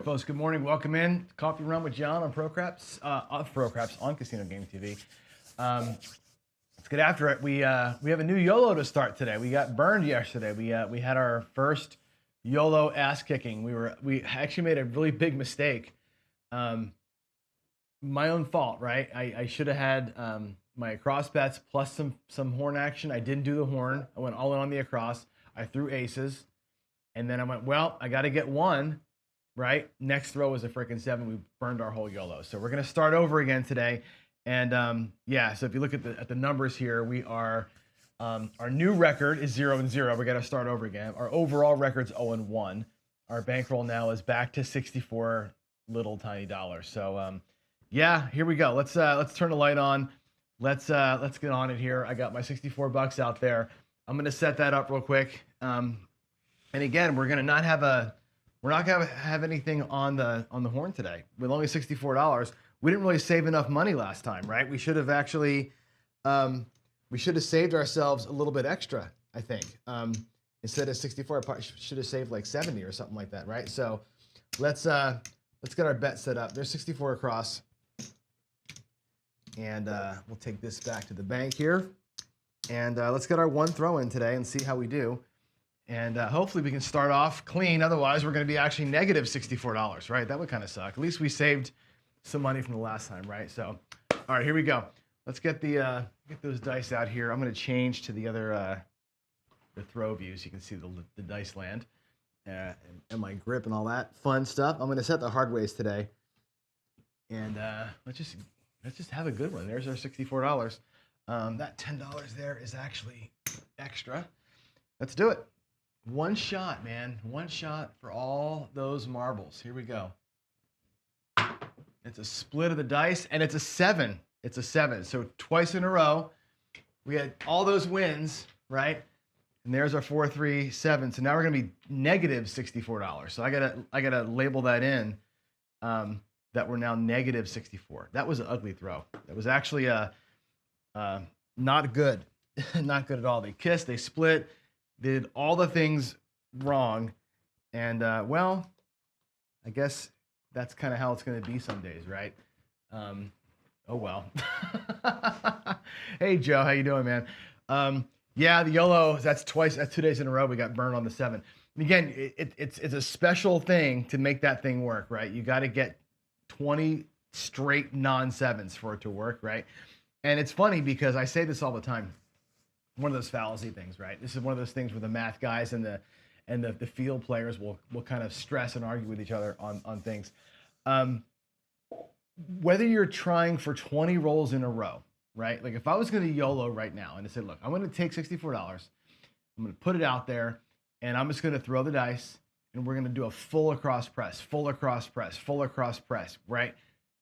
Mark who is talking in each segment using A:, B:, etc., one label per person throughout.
A: right, folks, good morning. Welcome in. Coffee Run with John on ProCraps, on Casino Game TV. Let's get after it. We have a new YOLO to start today. We got burned yesterday. We had our first YOLO ass kicking. We actually made a really big mistake. My own fault, right? I should have had my across bets plus some horn action. I didn't do the horn. I went all in on the across. I threw aces, and then I went, well, I got to get one. Right? Next throw was a freaking 7. We burned our whole YOLO. So we're going to start over again today. And yeah, so if you look at the numbers here, we are, our new record is 0-0. We got to start over again. Our overall record's 0-1. Our bankroll now is back to 64 little tiny dollars. So yeah, here we go. Let's turn the light on. Let's get on it here. I got my 64 bucks out there. I'm going to set that up real quick. And again, we're not gonna have anything on the horn today. With only $64, we didn't really save enough money last time, right? We should have actually, we should have saved ourselves a little bit extra, I think. Instead of 64, I probably should have saved like 70 or something like that, right? So let's get our bet set up. There's 64 across, and we'll take this back to the bank here, and let's get our one throw in today and see how we do. And hopefully we can start off clean. Otherwise, we're going to be actually negative $64, right? That would kind of suck. At least we saved some money from the last time, right? So, all right, here we go. Let's get get those dice out here. I'm going to change to the other the throw view so you can see the dice land and my grip and all that fun stuff. I'm going to set the hard ways today, and let's just have a good one. There's our $64. That $10 there is actually extra. Let's do it. One shot, man. One shot for all those marbles. Here we go. It's a split of the dice, and it's a 7. It's a 7. So twice in a row, we had all those wins, right? And there's our 4, 3, 7. So now we're gonna be negative $64. So I gotta label that in that we're now negative 64. That was an ugly throw. That was actually not good, not good at all. They kissed, they split. Did all the things wrong, and well, I guess that's kind of how it's going to be some days, right? Oh well. Hey Joe, how you doing, man? Yeah, the YOLO. That's 2 days in a row we got burned on the 7. And again, it's a special thing to make that thing work, right? You got to get 20 straight non-7s for it to work, right? And it's funny because I say this all the time. One of those fallacy things, right? This is one of those things where the math guys and the field players will kind of stress and argue with each other on things. Whether you're trying for 20 rolls in a row, right? Like if I was going to YOLO right now and I said, look, I'm going to take $64, I'm going to put it out there, and I'm just going to throw the dice, and we're going to do a full across press, full across press, full across press, right?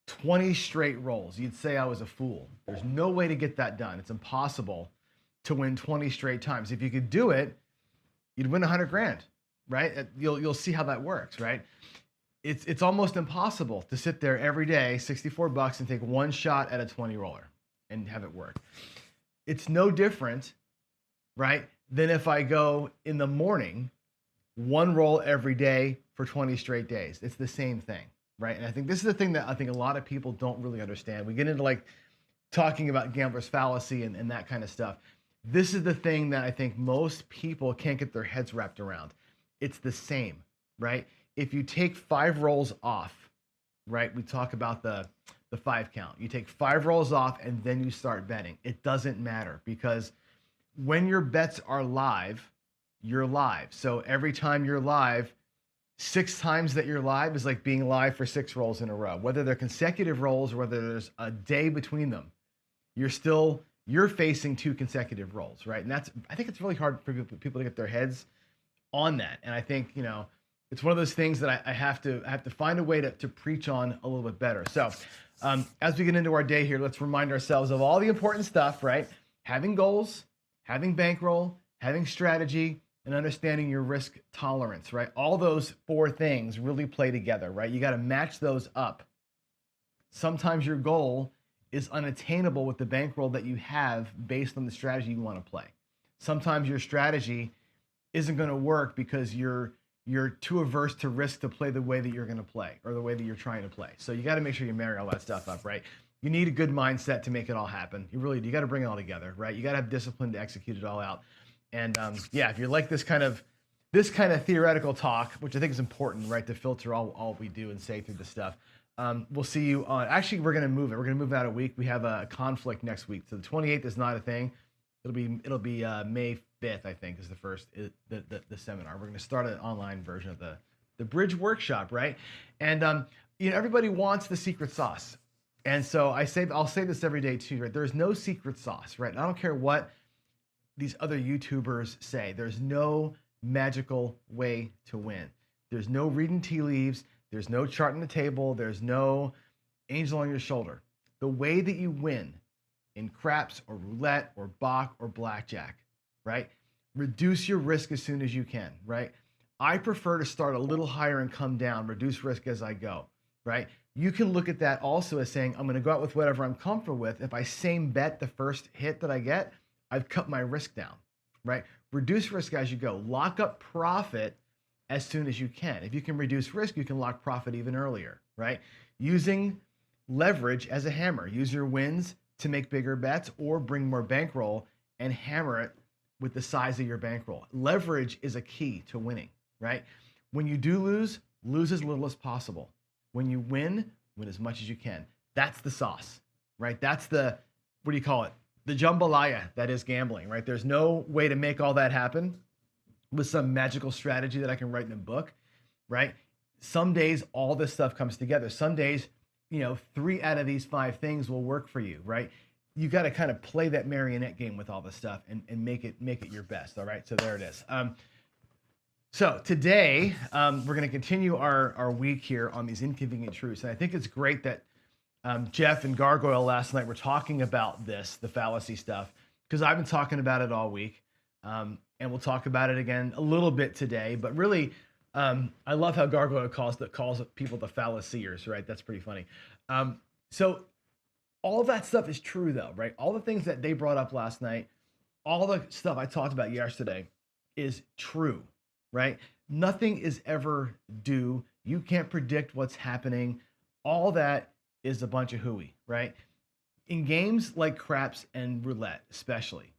A: 20 straight rolls. You'd say I was a fool. There's no way to get that done. It's impossible to win 20 straight times. If you could do it, you'd win 100 grand, right? You'll see how that works, right? It's almost impossible to sit there every day, 64 bucks, and take one shot at a 20 roller and have it work. It's no different, right, than if I go in the morning, one roll every day for 20 straight days. It's the same thing, right? And I think this is the thing that I think a lot of people don't really understand. We get into like talking about gambler's fallacy and that kind of stuff. This is the thing that I think most people can't get their heads wrapped around. It's the same, right? If you take 5 rolls off, right? We talk about the 5 count. You take 5 rolls off and then you start betting. It doesn't matter because when your bets are live, you're live. So every time you're live, 6 times that you're live is like being live for 6 rolls in a row. Whether they're consecutive rolls or whether there's a day between them, you're facing 2 consecutive rolls, right? And I think it's really hard for people to get their heads on that. And I think, it's one of those things that I have to find a way to preach on a little bit better. So as we get into our day here, let's remind ourselves of all the important stuff, right? Having goals, having bankroll, having strategy, and understanding your risk tolerance, right? All those 4 things really play together, right? You got to match those up. Sometimes your goal is unattainable with the bankroll that you have based on the strategy you want to play. Sometimes your strategy isn't going to work because you're you're too averse to risk to play the way that you're going to play or the way that you're trying to play. So you got to make sure you marry all that stuff up, right? You need a good mindset to make it all happen. You got to bring it all together, right? You got to have discipline to execute it all out. And yeah, if you like this kind of theoretical talk, which I think is important, right, to filter all we do and say through this stuff. We'll see you on. Actually, we're gonna move it. We're gonna move out a week. We have a conflict next week, so the 28th is not a thing. It'll be May 5th, I think, is the first the seminar. We're gonna start an online version of the bridge workshop, right? And everybody wants the secret sauce, and so I'll say this every day too, right? There's no secret sauce, right? And I don't care what these other YouTubers say. There's no magical way to win. There's no reading tea leaves. There's no chart on the table. There's no angel on your shoulder. The way that you win in craps or roulette or bach or blackjack, right? Reduce your risk as soon as you can, right? I prefer to start a little higher and come down, reduce risk as I go, right? You can look at that also as saying, I'm going to go out with whatever I'm comfortable with. If I same bet the first hit that I get, I've cut my risk down, right? Reduce risk as you go. Lock up profit as soon as you can. If you can reduce risk, you can lock profit even earlier, right? Using leverage as a hammer. Use your wins to make bigger bets or bring more bankroll and hammer it with the size of your bankroll. Leverage is a key to winning, right? When you do lose as little as possible. When you win as much as you can. That's the sauce, right? That's the, what do you call it? The jambalaya that is gambling, right? There's no way to make all that happen with some magical strategy that I can write in a book, right? Some days all this stuff comes together. Some days, 3 out of these 5 things will work for you, right? You got to kind of play that marionette game with all this stuff and make it your best. All right. So there it is. So today we're going to continue our week here on these inconvenient truths. And I think it's great that Jeff and Gargoyle last night were talking about the fallacy stuff, because I've been talking about it all week. And we'll talk about it again a little bit today, but really, I love how Gargoyle calls people the fallaciers, right? That's pretty funny. So all that stuff is true though, right? All the things that they brought up last night, all the stuff I talked about yesterday is true, right? Nothing is ever due. You can't predict what's happening. All that is a bunch of hooey, right? In games like craps and roulette, especially,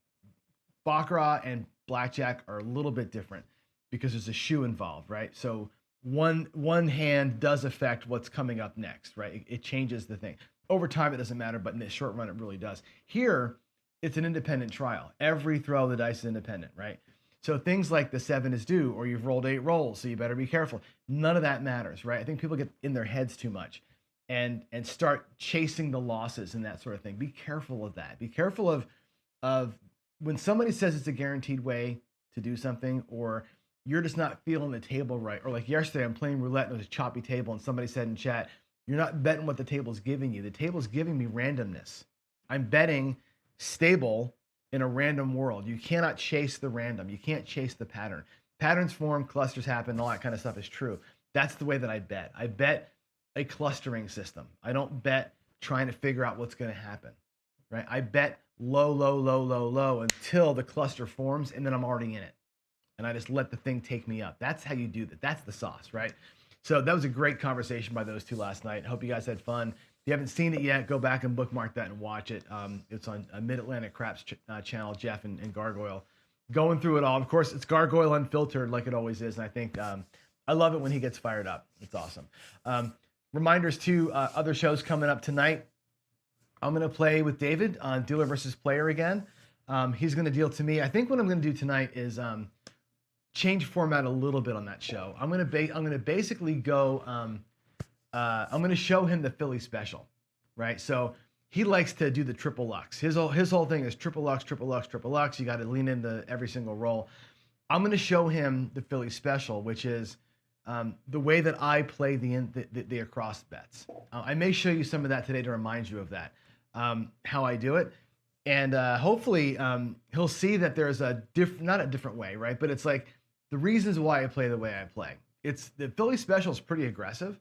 A: baccarat and blackjack are a little bit different because there's a shoe involved, right? So one hand does affect what's coming up next, right? It changes the thing. Over time, it doesn't matter, but in the short run, it really does. Here, it's an independent trial. Every throw of the dice is independent, right? So things like the 7 is due, or you've rolled 8 rolls, so you better be careful. None of that matters, right? I think people get in their heads too much and start chasing the losses and that sort of thing. Be careful of that. Be careful of when somebody says it's a guaranteed way to do something, or you're just not feeling the table right, or like yesterday I'm playing roulette and it was a choppy table and somebody said in chat, you're not betting what the table's giving you. The table's giving me randomness. I'm betting stable in a random world. You cannot chase the random. You can't chase the pattern. Patterns form, clusters happen, all that kind of stuff is true. That's the way that I bet. I bet a clustering system. I don't bet trying to figure out what's going to happen, right? I bet low, low, low, low, low until the cluster forms, and then I'm already in it. And I just let the thing take me up. That's how you do that. That's the sauce, right? So that was a great conversation by those two last night. Hope you guys had fun. If you haven't seen it yet, go back and bookmark that and watch it. It's on a Mid-Atlantic Craps channel, Jeff and Gargoyle. Going through it all. Of course, it's Gargoyle Unfiltered like it always is. And I think I love it when he gets fired up. It's awesome. Reminders to other shows coming up tonight. I'm going to play with David on Dealer versus Player again. He's going to deal to me. I think what I'm going to do tonight is change format a little bit on that show. I'm going to basically go. I'm going to show him the Philly special, right? So he likes to do the triple lux. His whole thing is triple lux, triple lux, triple lux. You got to lean into every single roll. I'm going to show him the Philly special, which is the way that I play the across bets. I may show you some of that today to remind you of that, how I do it. And hopefully he'll see that there's not a different way, right? But it's like the reasons why I play the way I play. It's the Philly special is pretty aggressive,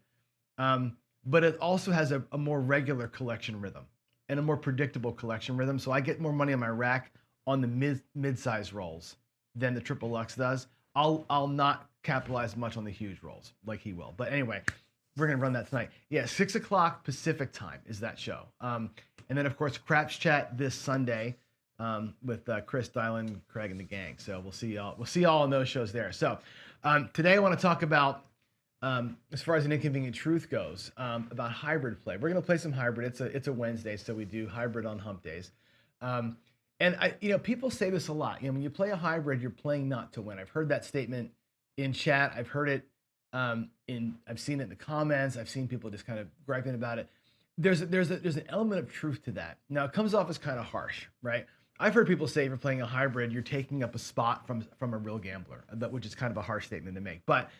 A: but it also has a more regular collection rhythm and a more predictable collection rhythm. So I get more money on my rack on the mid-size rolls than the triple lux does. I'll not capitalize much on the huge rolls like he will. But anyway, we're going to run that tonight. Yeah, 6 o'clock Pacific time is that show. And then, of course, Craps Chat this Sunday with Chris, Dylan, Craig, and the gang. So we'll see y'all. We'll see y'all on those shows there. So today I want to talk about, as far as an inconvenient truth goes, about hybrid play. We're going to play some hybrid. It's a Wednesday, so we do hybrid on hump days. And people say this a lot. When you play a hybrid, you're playing not to win. I've heard that statement in chat. I've heard it I've seen it in the comments. I've seen people just kind of griping about it. There's an element of truth to that. Now it comes off as kind of harsh, right? I've heard people say if you're playing a hybrid, you're taking up a spot from a real gambler, which is kind of a harsh statement to make. But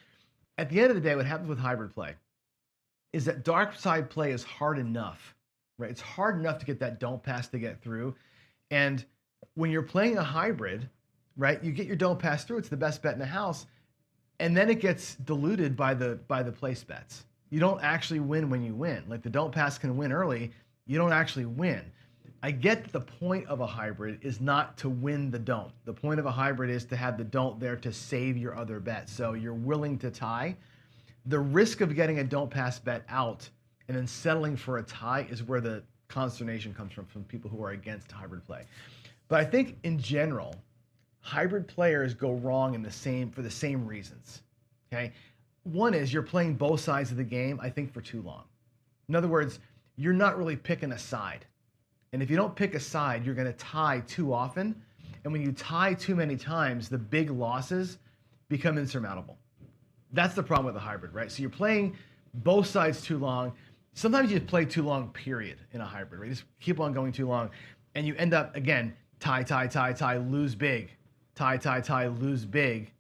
A: at the end of the day, what happens with hybrid play is that dark side play is hard enough, right? It's hard enough to get that don't pass to get through. And when you're playing a hybrid, right, you get your don't pass through. It's the best bet in the house. And then it gets diluted by the place bets. You don't actually win when you win. Like the don't pass can win early. You don't actually win. I get that the point of a hybrid is not to win the don't. The point of a hybrid is to have the don't there to save your other bet. So you're willing to tie. The risk of getting a don't pass bet out and then settling for a tie is where the consternation comes from people who are against hybrid play. But I think in general, hybrid players go wrong for the same reasons. Okay, one is you're playing both sides of the game, I think, for too long. In other words, you're not really picking a side. And if you don't pick a side, you're going to tie too often. And when you tie too many times, the big losses become insurmountable. That's the problem with a hybrid, right? So you're playing both sides too long. Sometimes you just play too long, period, in a hybrid, right? Just keep on going too long. And you end up, again, tie, lose big. Tie, lose big.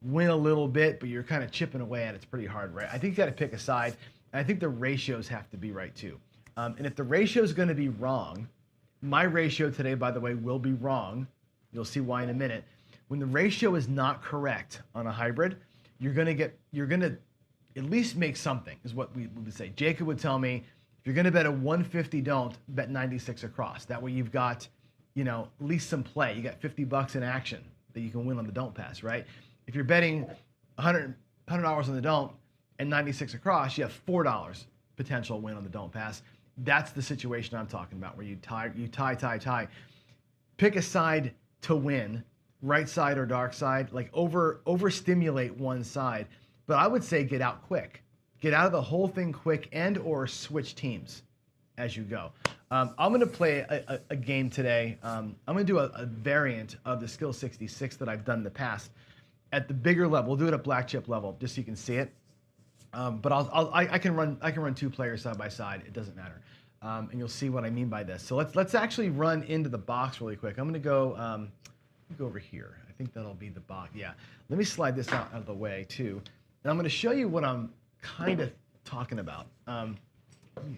A: Win a little bit, but you're kind of chipping away at it. It's pretty hard, right? I think you got to pick a side. And I think the ratios have to be right, too. And if the ratio is going to be wrong, my ratio today, by the way, will be wrong. You'll see why in a minute. When the ratio is not correct on a hybrid, you're going to at least make something, is what we would say. Jacob would tell me, if you're going to bet a 150 don't, bet 96 across. That way you've got, at least some play. You got $50 in action that you can win on the don't pass, right? If you're betting $100 on the don't and 96 across, you have $4 potential win on the don't pass. That's the situation I'm talking about, where you tie. Pick a side to win, right side or dark side. Like overstimulate one side. But I would say get out quick. Get out of the whole thing quick and or switch teams as you go. I'm going to play a game today. I'm going to do a variant of the Skill 66 that I've done in the past at the bigger level. We'll do it at black chip level just so you can see it. But I can run two players side by side. It doesn't matter, and you'll see what I mean by this. So let's actually run into the box really quick. I'm going to go over here. I think that'll be the box. Yeah. Let me slide this out of the way too, and I'm going to show you what I'm kind of talking about. Let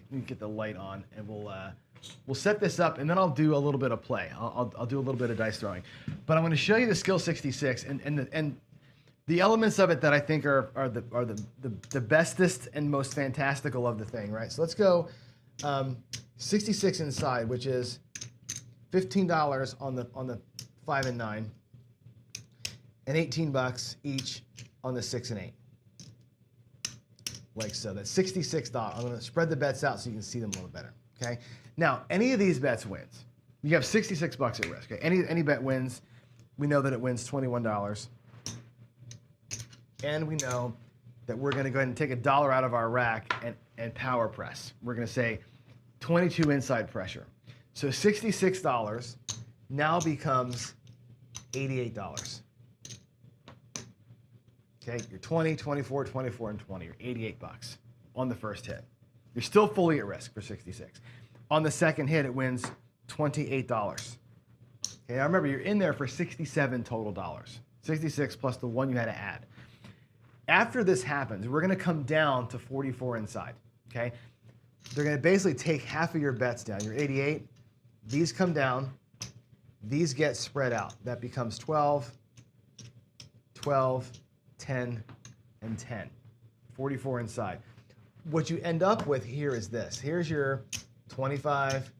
A: me get the light on, and we'll set this up, and then I'll do a little bit of play. I'll do a little bit of dice throwing, but I'm going to show you the Skill 66 and the elements of it that I think are the bestest and most fantastical of the thing, right? So let's go 66 inside, which is $15 on the 5 and 9, and $18 each on the 6 and 8. Like so. That's $66. I'm going to spread the bets out so you can see them a little better. Okay. Now, any of these bets wins. You have $66 at risk. Okay? Any bet wins. We know that it wins $21. And we know that we're going to go ahead and take $1 out of our rack and power press. We're going to say 22 inside pressure. So $66 now becomes $88. Okay, you're 20, 24, 24, and 20. You're $88 on the first hit. You're still fully at risk for 66. On the second hit, it wins $28. Okay, now remember, you're in there for 67 total dollars. 66 plus the one you had to add. After this happens, we're going to come down to 44 inside. Okay, they're going to basically take half of your bets down. You're 88. These come down. These get spread out. That becomes 12, 12, 10, and 10. 44 inside. What you end up with here is this. Here's your 25.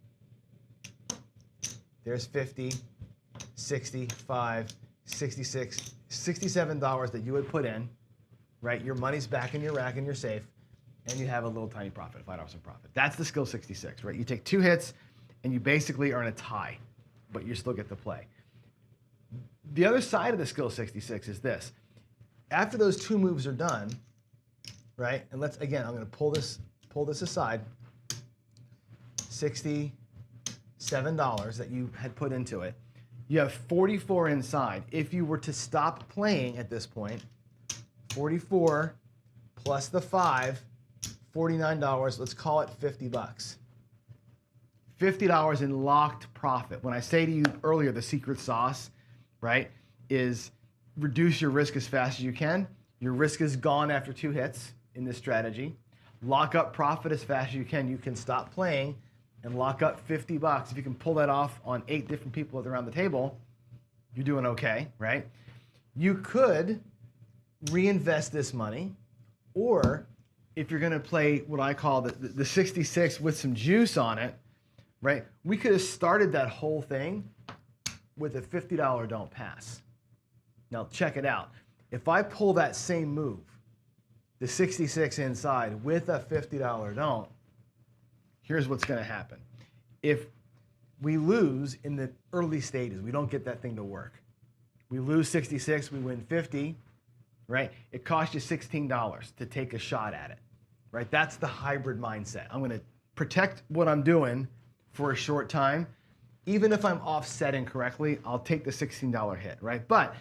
A: There's 50, 65, 66, $67 that you would put in, right? Your money's back in your rack and you're safe, and you have a little tiny profit, $5 in profit. That's the skill 66, right? You take 2 hits and you basically are in a tie, but you still get to play. The other side of the skill 66 is this. After those 2 moves are done, right? And let's, again, I'm gonna pull this aside, $67 that you had put into it. You have 44 inside. If you were to stop playing at this point, 44 plus the 5, $49, let's call it $50. $50 in locked profit. When I say to you earlier, the secret sauce, right, is reduce your risk as fast as you can. Your risk is gone after 2 hits in this strategy. Lock up profit as fast as you can. You can stop playing and lock up $50. If you can pull that off on 8 different people around the table, you're doing okay, right? You could reinvest this money, or if you're gonna play what I call the 66 with some juice on it, right? We could have started that whole thing with a $50 don't pass. Now check it out. If I pull that same move, the 66 inside with a $50 don't, here's what's gonna happen. If we lose in the early stages, we don't get that thing to work. We lose 66, we win 50, right? It costs you $16 to take a shot at it, right? That's the hybrid mindset. I'm gonna protect what I'm doing for a short time. Even if I'm offsetting correctly, I'll take the $16 hit, right? But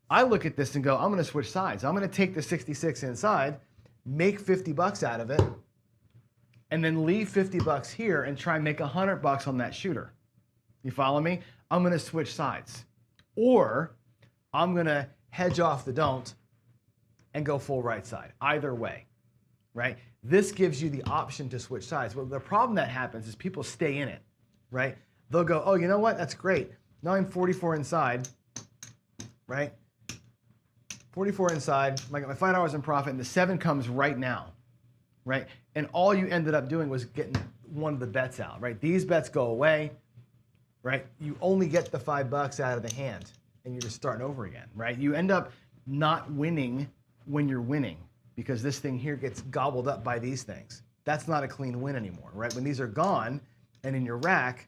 A: I look at this and go, I'm gonna switch sides. I'm gonna take the 66 inside, make $50 out of it, and then leave $50 here and try and make $100 on that shooter. You follow me? I'm gonna switch sides. Or I'm gonna hedge off the don't and go full right side. Either way, right? This gives you the option to switch sides. Well, the problem that happens is people stay in it, right? They'll go, oh, you know what? That's great. Now I'm 44 inside, right? 44 inside, I got my $5 in profit, and the 7 comes right now, right? And all you ended up doing was getting one of the bets out, right? These bets go away, right? You only get the $5 out of the hand, and you're just starting over again, right? You end up not winning when you're winning, because this thing here gets gobbled up by these things. That's not a clean win anymore, right? When these are gone and in your rack,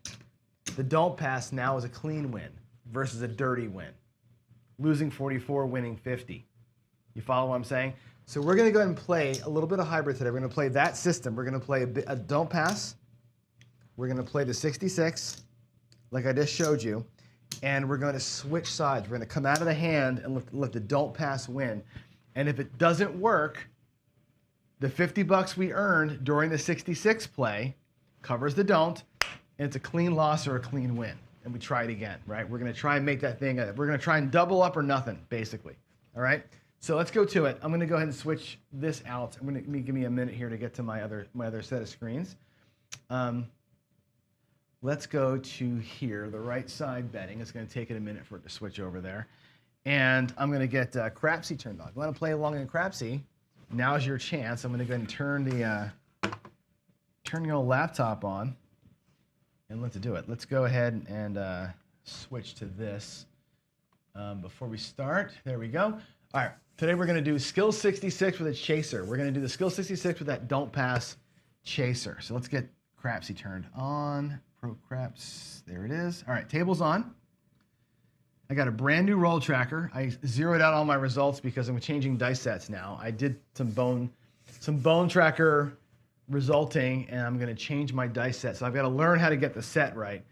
A: the don't pass now is a clean win versus a dirty win. Losing 44, winning 50. You follow what I'm saying? So we're gonna go ahead and play a little bit of hybrid today. We're gonna play that system. We're gonna play a don't pass. We're gonna play the 66, like I just showed you, and we're gonna switch sides. We're gonna come out of the hand and let the don't pass win. And if it doesn't work, the $50 we earned during the 66 play covers the don't, and it's a clean loss or a clean win. And we try it again, right? We're gonna try and make that thing, we're gonna try and double up or nothing, basically, all right? So let's go to it. I'm gonna go ahead and switch this out. Give me a minute here to get to my other set of screens. Let's go to here, the right side betting. It's gonna take it a minute for it to switch over there. And I'm gonna get Crapsy turned on. If you wanna play along in Crapsy, now's your chance. I'm gonna go ahead and turn your old laptop on, and let's do it. Let's go ahead and switch to this before we start. There we go. All right, today we're gonna do skill 66 with a chaser. We're gonna do the skill 66 with that don't pass chaser. So let's get Crapsy turned on. Pro Craps, there it is. All right, table's on. I got a brand new roll tracker. I zeroed out all my results because I'm changing dice sets now. I did some bone tracker resulting, and I'm gonna change my dice set. So I've gotta learn how to get the set right.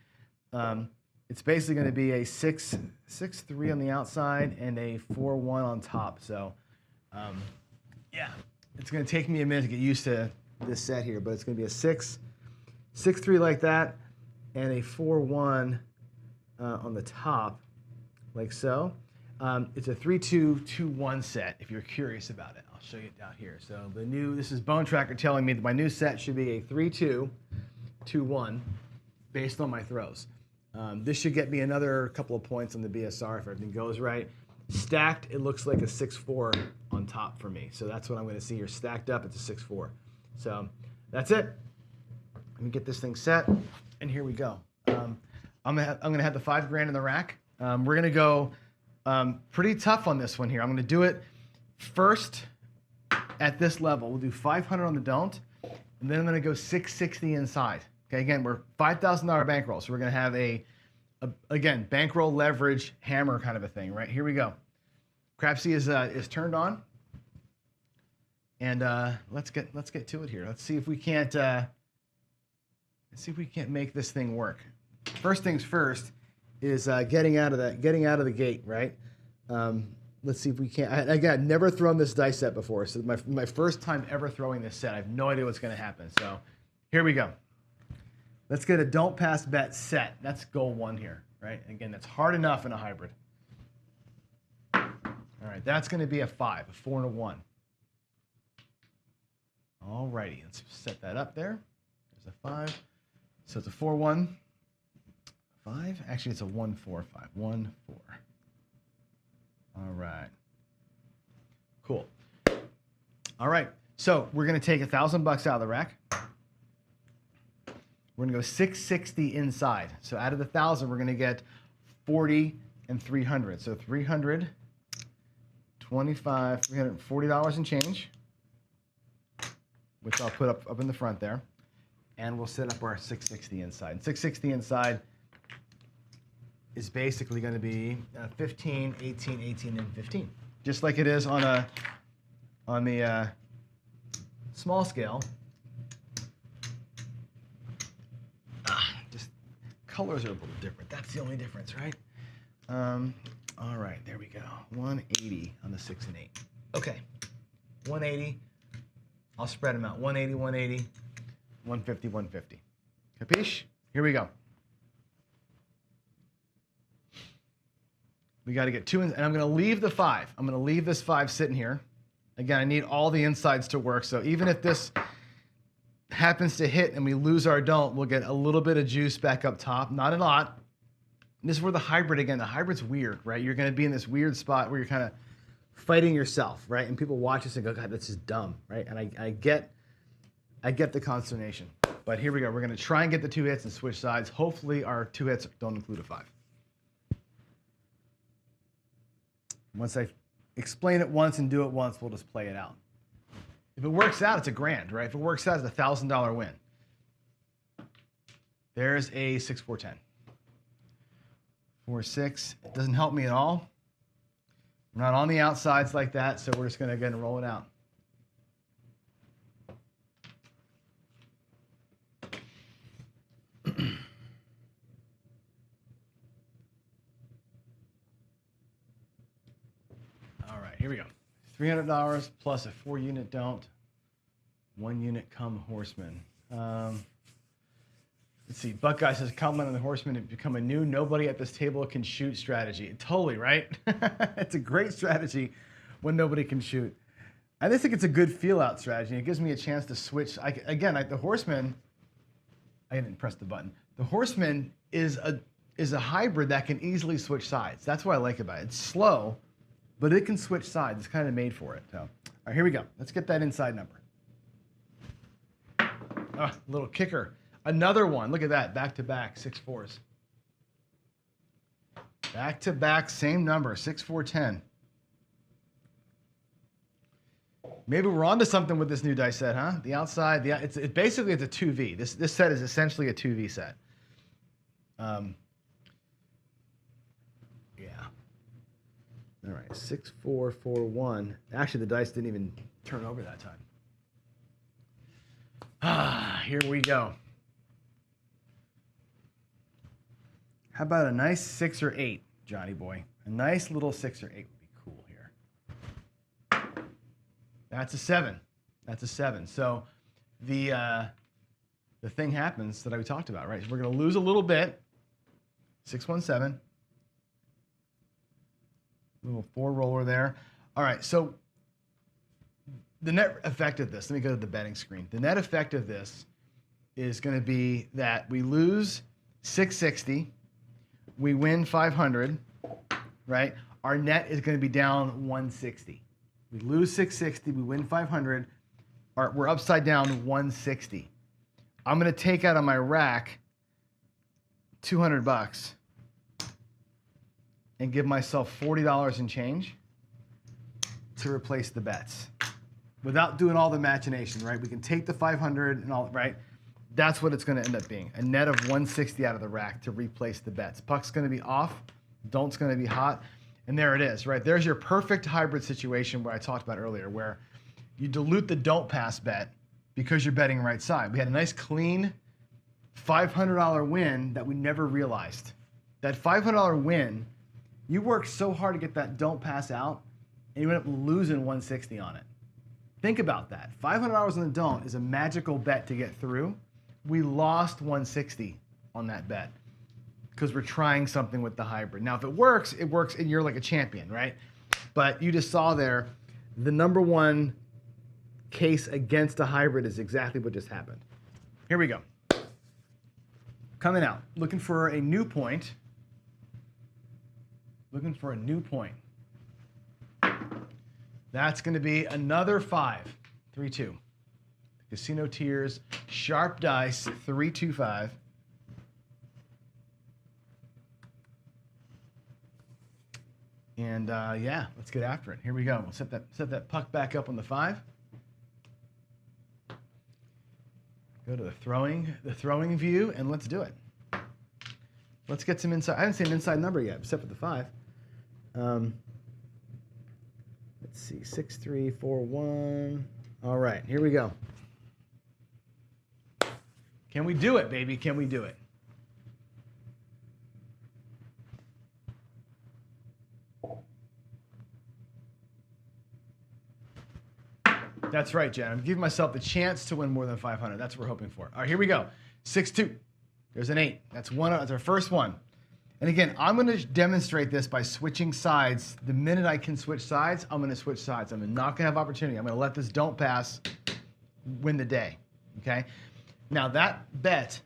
A: It's basically gonna be a 6-3 on the outside and a 4-1 on top. So yeah, it's gonna take me a minute to get used to this set here, but it's gonna be a 6-3 like that, and a 4-1 on the top, like so. It's a 3-2-2-1 set, if you're curious about it. I'll show you it down here. So this is Bone Tracker telling me that my new set should be a 3-2-2-1 based on my throws. This should get me another couple of points on the BSR if everything goes right. Stacked, it looks like a 6-4 on top for me. So that's what I'm gonna see here. Stacked up, it's a 6-4. So that's it. Let me get this thing set, and here we go. I'm gonna have the $5 grand in the rack. We're gonna go Pretty tough on this one here. I'm going to do it first at this level. We'll do 500 on the don't, and then I'm going to go 660 inside. Okay, again, we're $5,000 bankroll, so we're going to have again, bankroll leverage hammer kind of a thing, right? Here we go. Crapsy is turned on, and let's get to it here. Let's see if we can't make this thing work. First things first is getting out of the gate, right? Let's see if we can't. I've never thrown this dice set before, so my first time ever throwing this set. I have no idea what's going to happen. So here we go. Let's get a don't pass bet set. That's goal one here, right? Again, that's hard enough in a hybrid. All right, that's going to be a 5, a 4 and a 1. All righty, let's set that up there. There's a 5. So it's a 4, 1, 5. Actually, it's a 1, 4, 5. 1, 4. All right. Cool. All right. So we're going to take $1,000 out of the rack. We're going to go 660 inside. So out of the 1,000, we're going to get 40 and 300. So 300, 25, $340 and change, which I'll put up in the front there. And we'll set up our 660 inside. And 660 inside is basically going to be 15, 18, 18, and 15. Just like it is on the small scale. Just colors are a little different. That's the only difference, right? All right, there we go. 180 on the 6 and 8. Okay, 180. I'll spread them out. 180, 180, 150, 150. Capiche? Here we go. We got to get 2, and I'm going to leave the 5. I'm going to leave this 5 sitting here. Again, I need all the insides to work. So even if this happens to hit and we lose our don't, we'll get a little bit of juice back up top. Not a lot. And this is where the hybrid, again, the hybrid's weird, right? You're going to be in this weird spot where you're kind of fighting yourself, right? And people watch this and go, God, this is dumb, right? And I get the consternation. But here we go. We're going to try and get the 2 hits and switch sides. Hopefully our 2 hits don't include a 5. Once I explain it once and do it once, we'll just play it out. If it works out, it's a grand, right? If it works out, it's a $1,000 win. There's a 6, 4, 10. 4, 6. It doesn't help me at all. We're not on the outsides like that, so we're just going to go ahead and roll it out. All right, here we go. $300 plus a 4-unit don't, 1 unit come horseman. Let's see. Buckeye says, comment on the horseman to become a new nobody at this table can shoot strategy. Totally, right? It's a great strategy when nobody can shoot. I just think it's a good feel-out strategy. It gives me a chance to switch. The horseman, I didn't press the button. The horseman is a hybrid that can easily switch sides. That's what I like about it. It's slow, but it can switch sides. It's kind of made for it. So, all right, here we go. Let's get that inside number. Little kicker. Another one. Look at that. Back-to-back, 6 4s. Back-to-back, same number, 6, 4, 10. Maybe we're onto something with this new dice set, huh? The outside, basically it's a 2V. This set is essentially a 2V set. Yeah. All right, 6, 4, 4, 1. Actually, the dice didn't even turn over that time. Here we go. How about a nice 6 or 8, Johnny boy? A nice little 6 or 8 would be cool here. That's a 7. That's a 7. So the thing happens that I talked about, right? So we're going to lose a little bit. 6, 1, 7. Little 4 roller there. All right, so the net effect of this, let me go to the betting screen. The net effect of this is going to be that we lose 660. We win 500, right? Our net is going to be down 160. We lose 660, we win 500. We're upside down 160. I'm going to take out of my rack $200. and give myself $40 in change to replace the bets without doing all the machination, right? We can take the 500 and all, right? That's what it's going to end up being, a net of 160 out of the rack to replace the bets. Puck's going to be off, don't's going to be hot, and there it is, right? There's your perfect hybrid situation where I talked about earlier, where you dilute the don't pass bet because you're betting right side. We had a nice clean $500 win that we never realized. That $500 win, you worked so hard to get that don't pass out, and you end up losing 160 on it. Think about that. $500 on the don't is a magical bet to get through. We lost 160 on that bet because we're trying something with the hybrid. Now, if it works, and you're like a champion, right? But you just saw there, the number one case against a hybrid is exactly what just happened. Here we go. Coming out, looking for a new point. Looking for a new point. That's going to be another 5, 3-2. Casino tiers, sharp dice, 3-2-5. And yeah, let's get after it. Here we go. We'll set that puck back up on the 5. Go to the throwing view, and let's do it. Let's get some inside. I haven't seen an inside number yet, except for the 5. Let's see, 6, 3, 4, 1. All right, here we go. Can we do it, baby? Can we do it? That's right, Jen. I'm giving myself the chance to win more than 500. That's what we're hoping for. All right, here we go. 6-2. There's an 8. That's our first one. And again, I'm going to demonstrate this by switching sides. The minute I can switch sides, I'm going to switch sides. I'm not going to have opportunity. I'm going to let this don't pass win the day. Okay? Now that bet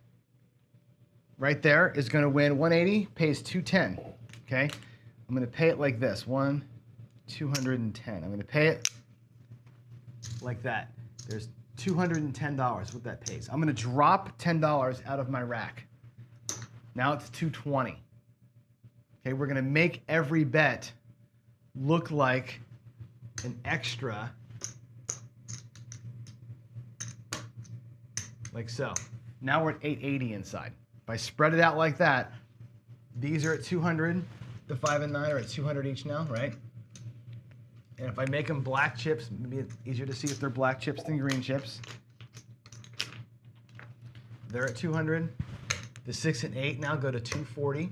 A: right there is going to win 180, pays 210. Okay? I'm going to pay it like this. 210. I'm going to pay it like that. There's $210 what that pays. I'm going to drop $10 out of my rack. Now it's 220. Okay, we're going to make every bet look like an extra, like so. Now we're at 880 inside. If I spread it out like that, these are at 200. The 5 and 9 are at 200 each now, right? And if I make them black chips, maybe it's easier to see if they're black chips than green chips. They're at 200. The 6 and 8 now go to 240.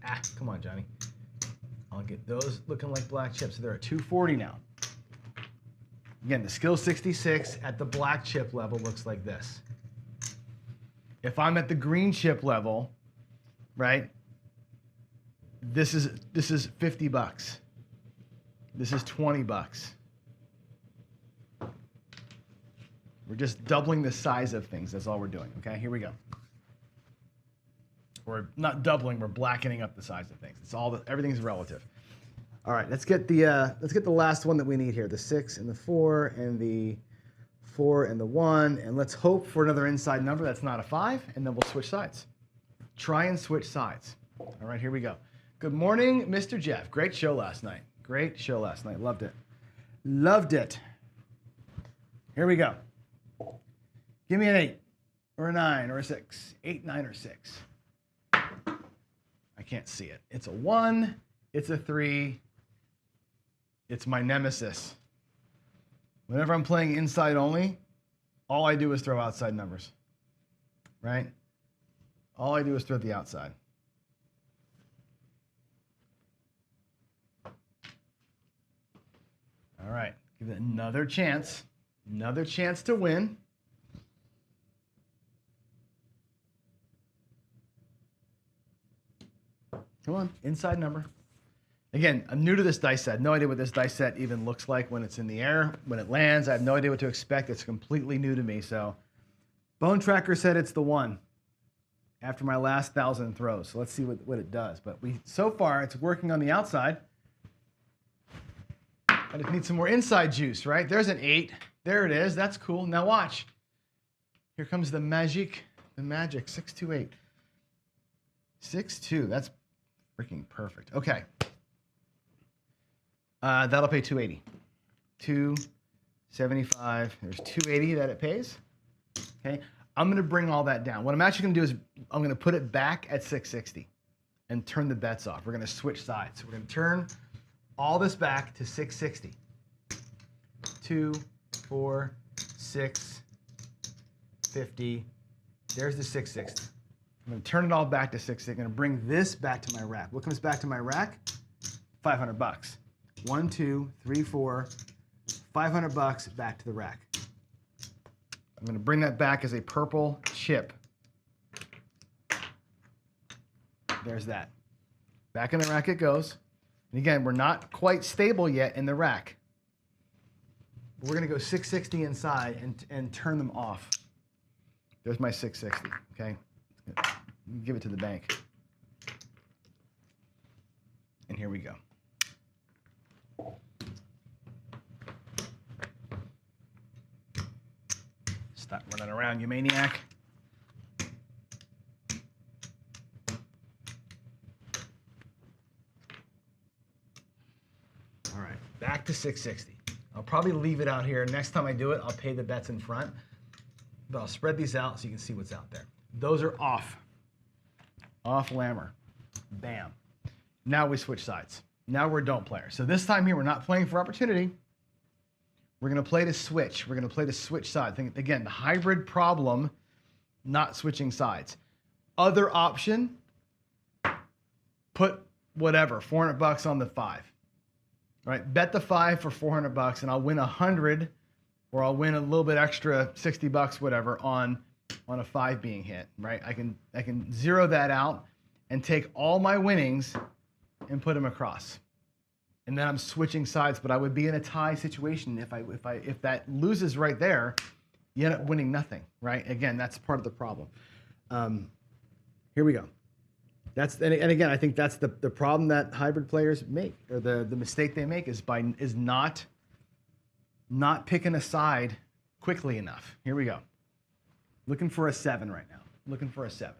A: Ah, come on, Johnny. I'll get those looking like black chips. So they're at 240 now. Again, the skill 66 at the black chip level looks like this. If I'm at the green chip level, right? This is $50. This is $20. We're just doubling the size of things. That's all we're doing. Okay, here we go. We're not doubling. We're blackening up the size of things. It's all everything's relative. All right, let's get the last one that we need here. The 6 and the 4 and the 4 and the 1, and let's hope for another inside number that's not a 5, and then we'll switch sides. Try and switch sides. All right, here we go. Good morning, Mr. Jeff. Great show last night. Great show last night. Loved it. Loved it. Here we go. Give me an 8 or a 9 or a 6. 8, 9, or 6. I can't see it. It's a 1. It's a 3. It's my nemesis. Whenever I'm playing inside only, all I do is throw outside numbers. Right? All I do is throw the outside. All right, give it another chance to win. Come on, inside number. Again, I'm new to this dice set. No idea what this dice set even looks like when it's in the air, when it lands. I have no idea what to expect. It's completely new to me. So Bone Tracker said it's the 1 after my last 1,000 throws. So let's see what it does. But so far, it's working on the outside. I just need some more inside juice, right? There's an 8. There it is. That's cool. Now watch. Here comes the magic. The magic. 6, 2, 8. 6-2. That's freaking perfect. Okay. That'll pay 280. 275. There's 280 that it pays. Okay. I'm going to bring all that down. What I'm actually going to do is I'm going to put it back at 660 and turn the bets off. We're going to switch sides. So we're going to turn all this back to 660. 2, 4, 6, 50. There's the 660. I'm going to turn it all back to 660. I'm going to bring this back to my rack. What comes back to my rack? $500. 1, 2, 3, 4. $500 back to the rack. I'm going to bring that back as a purple chip. There's that. Back in the rack it goes. And again, we're not quite stable yet in the rack. We're going to go 660 inside and turn them off. There's my 660, okay? Give it to the bank. And here we go. Stop running around, you maniac. All right, back to 660. I'll probably leave it out here. Next time I do it, I'll pay the bets in front. But I'll spread these out so you can see what's out there. Those are off. Off Lammer. Bam. Now we switch sides. Now we're don't players. So this time here, we're not playing for opportunity. We're going to play to switch. We're going to play to switch sides. Again, the hybrid problem, not switching sides. Other option, put whatever, $400 on the 5. All right, bet the 5 for $400 and I'll win 100 or I'll win a little bit extra, $60, whatever, on a 5 being hit, right? I can zero that out and take all my winnings and put them across. And then I'm switching sides, but I would be in a tie situation if that loses right there, you end up winning nothing, right? Again, that's part of the problem. Here we go. And again, I think that's the problem that hybrid players make, or the mistake they make is not picking a side quickly enough. Here we go. Looking for a 7 right now. Looking for a 7.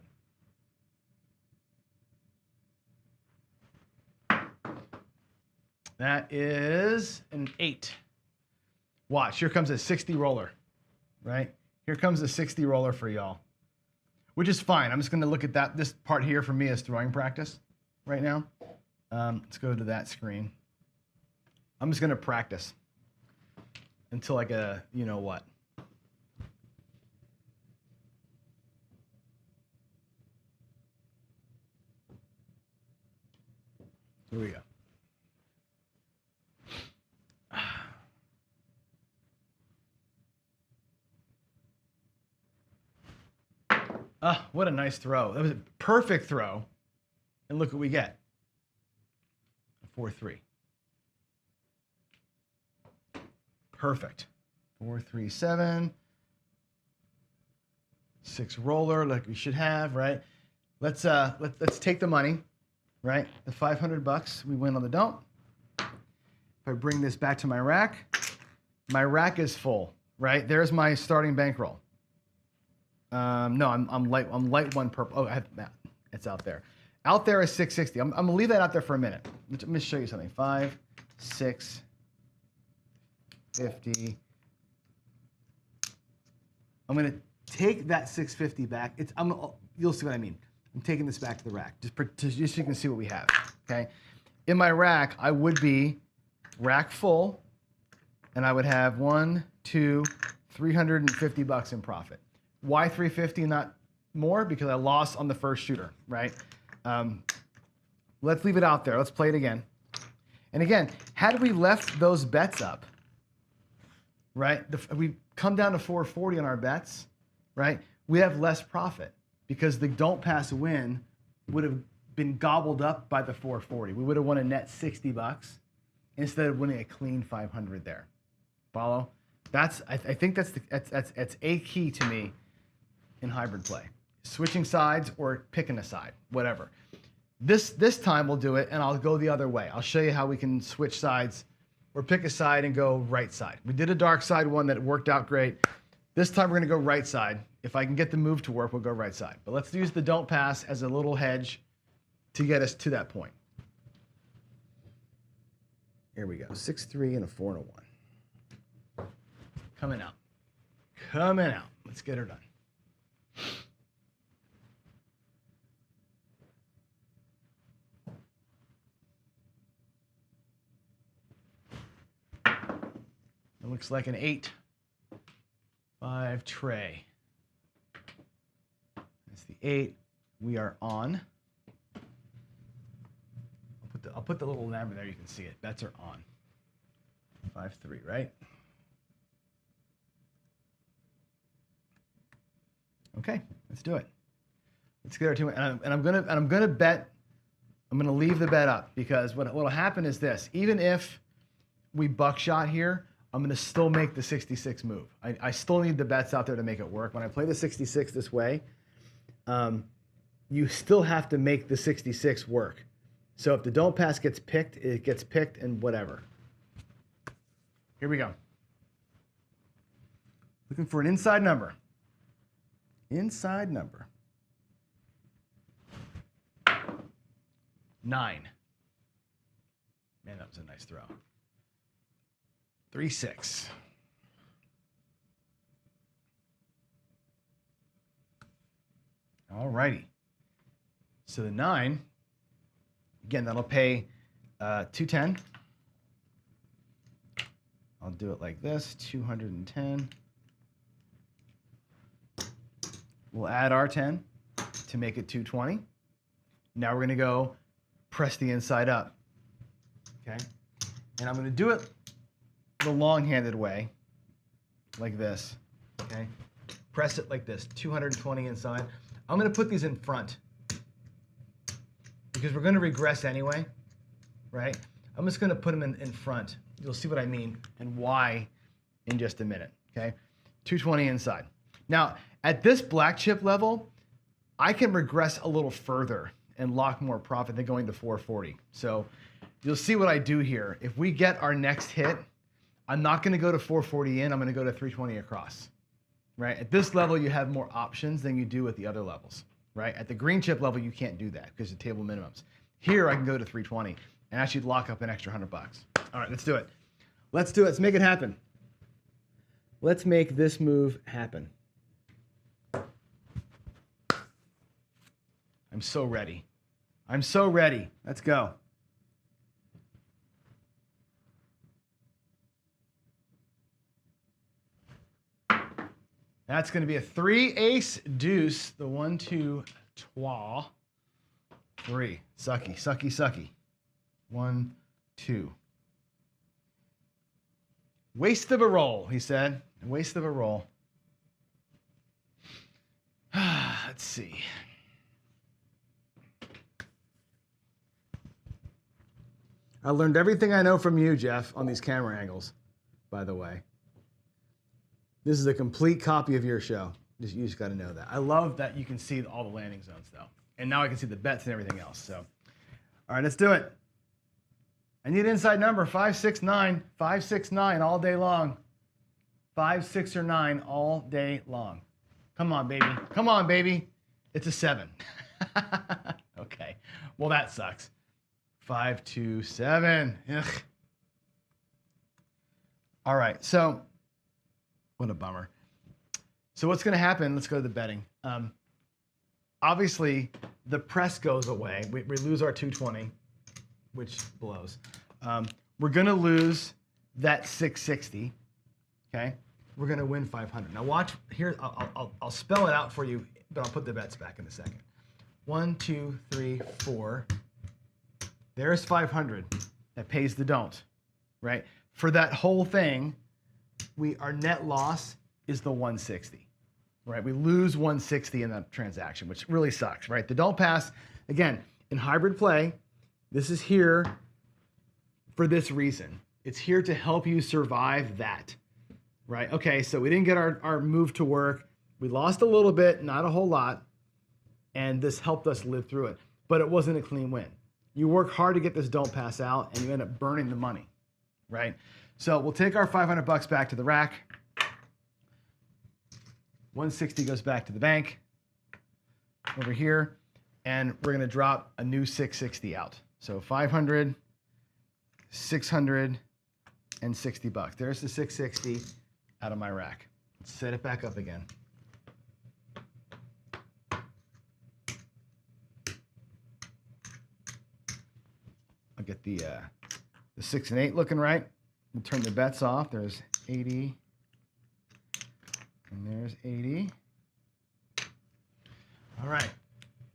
A: That is an 8. Watch, here comes a 60 roller, right? Here comes a 60 roller for y'all, which is fine. I'm just going to look at this part here for me as throwing practice right now. Let's go to that screen. I'm just going to practice until I get a, you know what. Here we go. Ah, what a nice throw. That was a perfect throw. And look what we get. 4-3. Perfect. 4-3-7. 6 roller like we should have, right? Let's take the money, right? The $500 we win on the don't. If I bring this back to my rack is full, right? There's my starting bankroll. No, I'm light one purple. Oh, I have that. It's out there. Out there is 660. I'm gonna leave that out there for a minute. Let me show you something. 5, 6, 50. I'm gonna take that 650 back. You'll see what I mean. I'm taking this back to the rack, just so you can see what we have. Okay. In my rack, I would be rack full, and I would have $350 in profit. Why 350, not more? Because I lost on the first shooter, right? Let's leave it out there. Let's play it again. And again, had we left those bets up, right? We come down to 440 on our bets, right? We have less profit because the don't pass win would have been gobbled up by the 440. We would have won a net $60 instead of winning a clean 500 there. Follow? I think that's a key to me in hybrid play. Switching sides or picking a side, whatever. This time we'll do it and I'll go the other way. I'll show you how we can switch sides or pick a side and go right side. We did a dark side one that worked out great. This time we're gonna go right side. If I can get the move to work, we'll go right side. But let's use the don't pass as a little hedge to get us to that point. Here we go. 6-3 and a 4 and a 1. Coming out. Coming out. Let's get her done. It looks like an 8-5 tray. That's the 8. We are on. I'll put the little number there. You can see it. Bets are on. 5-3, right? Okay, let's do it. Let's get our 2. And I'm gonna bet. I'm gonna leave the bet up because what'll happen is this. Even if we buckshot here, I'm gonna still make the 66 move. I still need the bets out there to make it work. When I play the 66 this way, you still have to make the 66 work. So if the don't pass gets picked, it gets picked and whatever. Here we go. Looking for an inside number. Inside number. 9. Man, that was a nice throw. 3-6. All righty. So the 9, again, that'll pay 210. I'll do it like this, 210. We'll add our 10 to make it 220. Now we're gonna go press the inside up, okay? And I'm gonna do it the long-handed way, like this, okay? Press it like this, 220 inside. I'm gonna put these in front because we're gonna regress anyway, right? I'm just gonna put them in front. You'll see what I mean and why in just a minute, okay? 220 inside. Now, at this black chip level, I can regress a little further and lock more profit than going to 440. So you'll see what I do here. If we get our next hit, I'm not gonna go to 440 in, I'm gonna go to 320 across, right? At this level, you have more options than you do at the other levels, right? At the green chip level, you can't do that because of table minimums. Here, I can go to 320 and actually lock up an extra $100. All right, let's do it. Let's do it, let's make it happen. Let's make this move happen. I'm so ready. I'm so ready. Let's go. That's going to be a 3 ace deuce. The 1 2 trois 3. Sucky, sucky, sucky. 1 2. Waste of a roll, he said. Waste of a roll. Let's see. I learned everything I know from you, Jeff, on these camera angles, by the way. This is a complete copy of your show. You just got to know that. I love that you can see all the landing zones, though. And now I can see the bets and everything else. So, all right, let's do it. I need inside number 5, 6, 9. 5, 6, 9 all day long. 5, 6, or 9 all day long. Come on, baby. Come on, baby. It's a 7. Okay. Well, that sucks. 5, 2, 7. Ugh. All right. So, what a bummer. So what's going to happen? Let's go to the betting. Obviously, the press goes away. We lose our 220, which blows. We're going to lose that 660. Okay. We're going to win 500. Now watch here. I'll spell it out for you, but I'll put the bets back in a second. 1, 2, 3, 4. There's 500. That pays the don't, right? For that whole thing, our net loss is the 160, right? We lose 160 in that transaction, which really sucks, right? The don't pass, again, in hybrid play, this is here for this reason. It's here to help you survive that, right? Okay, so we didn't get our move to work. We lost a little bit, not a whole lot, and this helped us live through it, but it wasn't a clean win. You work hard to get this don't pass out, and you end up burning the money, right? So we'll take our $500 back to the rack. 160 goes back to the bank over here. and we're gonna drop a new 660 out. So 500, 600, and $60. There's the 660 out of my rack. Let's set it back up again. I'll get the 6 and 8 looking right. We'll turn the bets off. There's 80, and there's 80. All right,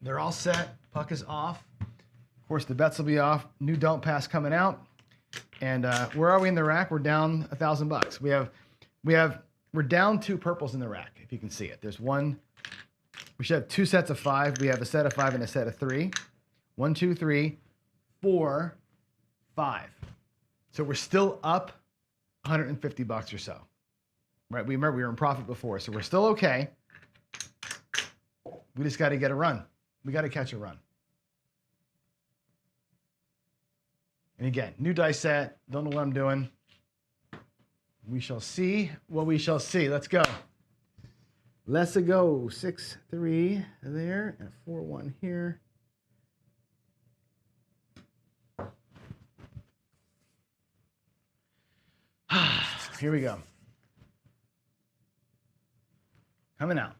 A: they're all set. Puck is off. Of course, the bets will be off. New don't pass coming out. And where are we in the rack? We're down $1,000. We're down 2 purples in the rack, if you can see it. There's one. We should have 2 sets of 5. We have a set of 5 and a set of 3. 1, 2, 3, 4, 5. So we're still up $150 or so. Right? We remember we were in profit before, so we're still okay. We just got to get a run. We got to catch a run. And again, new dice set. Don't know what I'm doing. We shall see what we shall see. Let's go. Let's go. 6, 3 there, and 4, 1 here. Here we go. Coming out.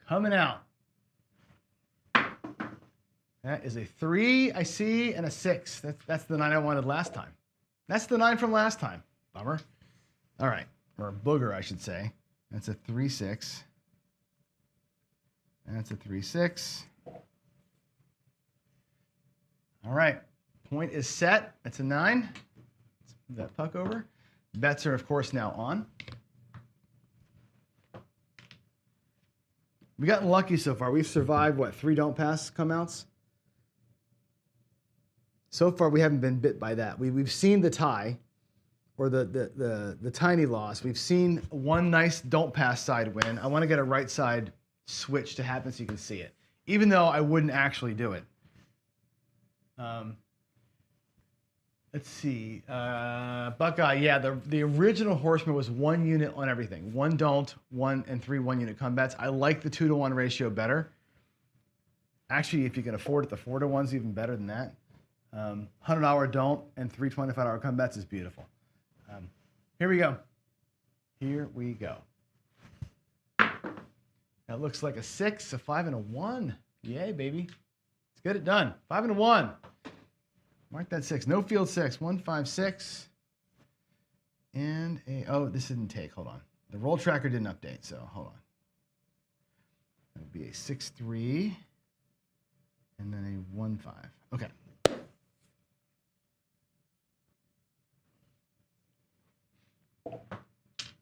A: Coming out. That is a 3, I see, and a 6. That's the 9 I wanted last time. That's the 9 from last time. Bummer. All right. Or a booger, I should say. That's a 3, 6. That's a 3, 6. All right. Point is set. That's a 9. Let's move that puck over. Bets are, of course, now on. We've gotten lucky so far. We've survived, what, 3 don't pass come outs? So far, we haven't been bit by that. We've seen the tie or the tiny loss. We've seen one nice don't pass side win. I want to get a right side switch to happen so you can see it, even though I wouldn't actually do it. Let's see. Buckeye, yeah, the original Horseman was 1 unit on everything. 1 don't, 1 and 3 1-unit come bets. I like the 2-to-1 ratio better. Actually, if you can afford it, the 4-to-1's even better than that. $100 don't and 3 $25 come bets is beautiful. Here we go. Here we go. That looks like a 6, a 5, and a 1. Yay, baby. Let's get it done. 5 and a 1. Mark that 6. No field 6. 1, 5, 6. And a, oh, this didn't take. Hold on. The roll tracker didn't update, so hold on. That would be a 6, 3. And then a 1, 5. Okay.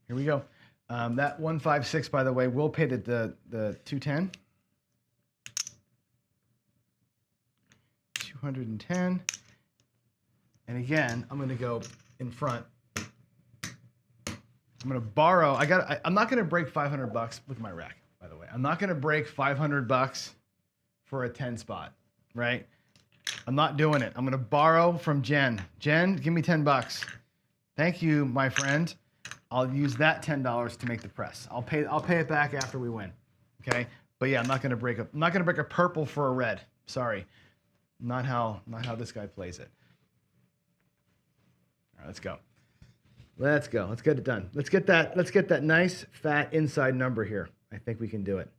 A: Here we go. That 156, by the way, will pay the 210. 210. And again, I'm going to go in front. I'm going to borrow. I'm not going to break $500 with my rack, by the way. I'm not going to break $500 for a 10 spot, right? I'm not doing it. I'm going to borrow from Jen. Jen, give me $10. Thank you, my friend. I'll use that $10 to make the press. I'll pay it back after we win. Okay? But yeah, I'm not gonna break a purple for a red. Sorry. Not how this guy plays it. All right, let's go. Let's go. Let's get it done. Let's get that nice fat inside number here. I think we can do it.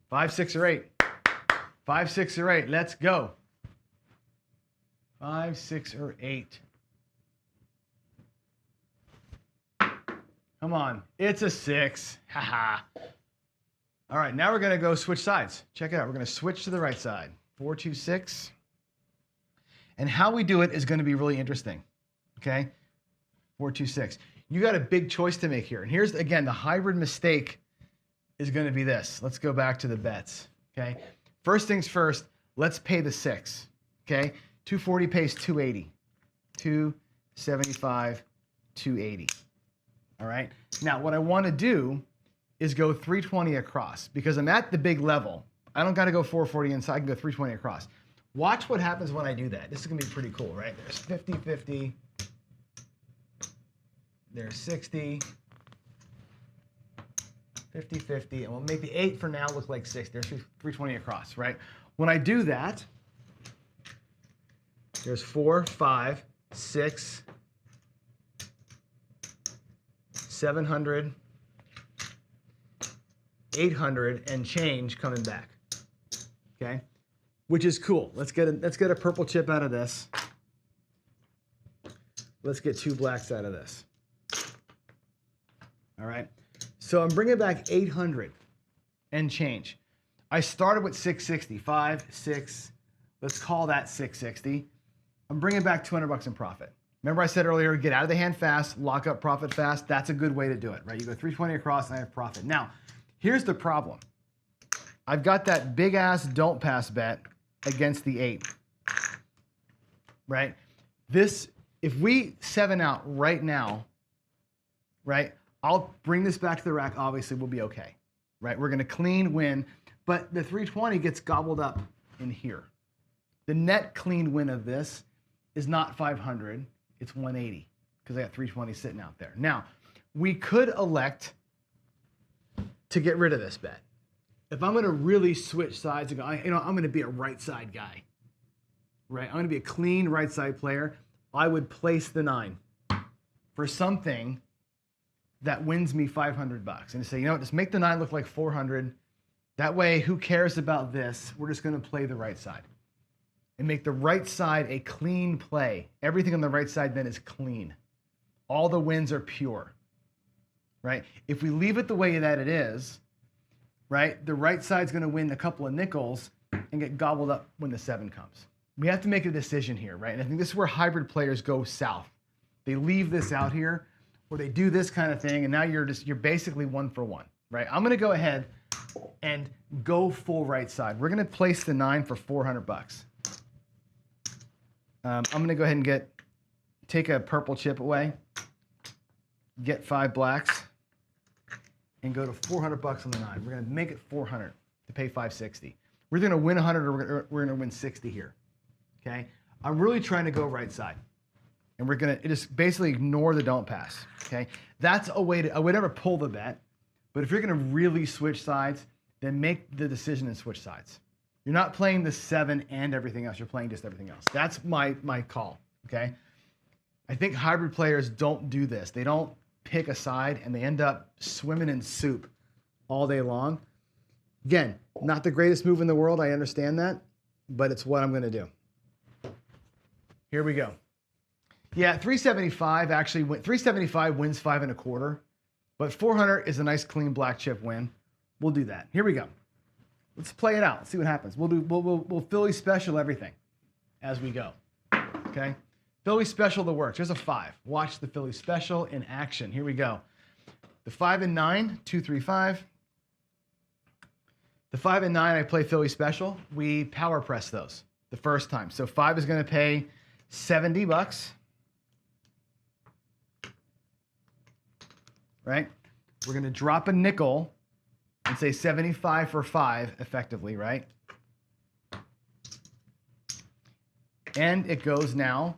A: 5, 6, or 8. 5, 6, or 8. Let's go. 5, 6, or 8. Come on. It's a 6. Haha. All right, now we're going to go switch sides. Check it out. We're going to switch to the right side. 4, 2, 6. And how we do it is going to be really interesting. Okay? 4, 2, 6. You got a big choice to make here. And here's, again, the hybrid mistake is going to be this. Let's go back to the bets. Okay? First things first, let's pay the 6. Okay? 240 pays 280. 275, 280. All right. Now, what I want to do is go 320 across because I'm at the big level. I don't got to go 440 inside. I can go 320 across. Watch what happens when I do that. This is going to be pretty cool, right? There's 50, 50. There's 60, 50, 50, and we'll make the 8 for now look like 6. There's 320 across, right? When I do that, there's 4, 5, 6, 700, 800, and change coming back, okay? Which is cool. Let's get a purple chip out of this. Let's get 2 blacks out of this. All right, so I'm bringing back 800 and change. I started with 660, 5, 6, let's call that 660. I'm bringing back 200 bucks in profit. Remember I said earlier, get out of the hand fast, lock up profit fast. That's a good way to do it, right? You go 320 across and I have profit. Now, here's the problem. I've got that big ass don't pass bet against the 8, right? This, if we 7 out right now, right? I'll bring this back to the rack, obviously we'll be okay, right? We're gonna clean win, but the 320 gets gobbled up in here. The net clean win of this is not 500, it's 180, because I got 320 sitting out there. Now, we could elect to get rid of this bet. If I'm gonna really switch sides and go, I'm gonna be a right side guy, right? I'm gonna be a clean right side player. I would place the 9 for something that wins me 500 bucks. And say, you know what, just make the 9 look like 400. That way, who cares about this? We're just gonna play the right side. And make the right side a clean play. Everything on the right side then is clean. All the wins are pure, right? If we leave it the way that it is, right, the right side's gonna win a couple of nickels and get gobbled up when the 7 comes. We have to make a decision here, right? And I think this is where hybrid players go south. They leave this out here, or they do this kind of thing, and now you're basically 1 for 1, right? I'm gonna go ahead and go full right side. We're gonna place the 9 for 400 bucks. I'm gonna go ahead and take a purple chip away, get 5 blacks, and go to 400 bucks on the 9. We're gonna make it 400 to pay 560. We're gonna win 100 or we're gonna win 60 here, okay? I'm really trying to go right side. And we're gonna just basically ignore the don't pass, okay? That's a way I would never pull the bet, but if you're gonna really switch sides, then make the decision and switch sides. You're not playing the 7 and everything else, you're playing just everything else. That's my call, okay? I think hybrid players don't do this. They don't pick a side and they end up swimming in soup all day long. Again, not the greatest move in the world, I understand that, but it's what I'm gonna do. Here we go. Yeah, 375 actually 375 wins 5 1/4, but 400 is a nice clean black chip win. We'll do that. Here we go. Let's play it out. Let's see what happens. We'll Philly special everything as we go. Okay, Philly special the works. There's a 5. Watch the Philly special in action. Here we go. The 5 and 9, 2, 3, 5. The 5 and 9, I play Philly special. We power press those the first time. So 5 is going to pay 70 bucks. Right? We're going to drop a nickel and say 75 for 5 effectively, right? And it goes now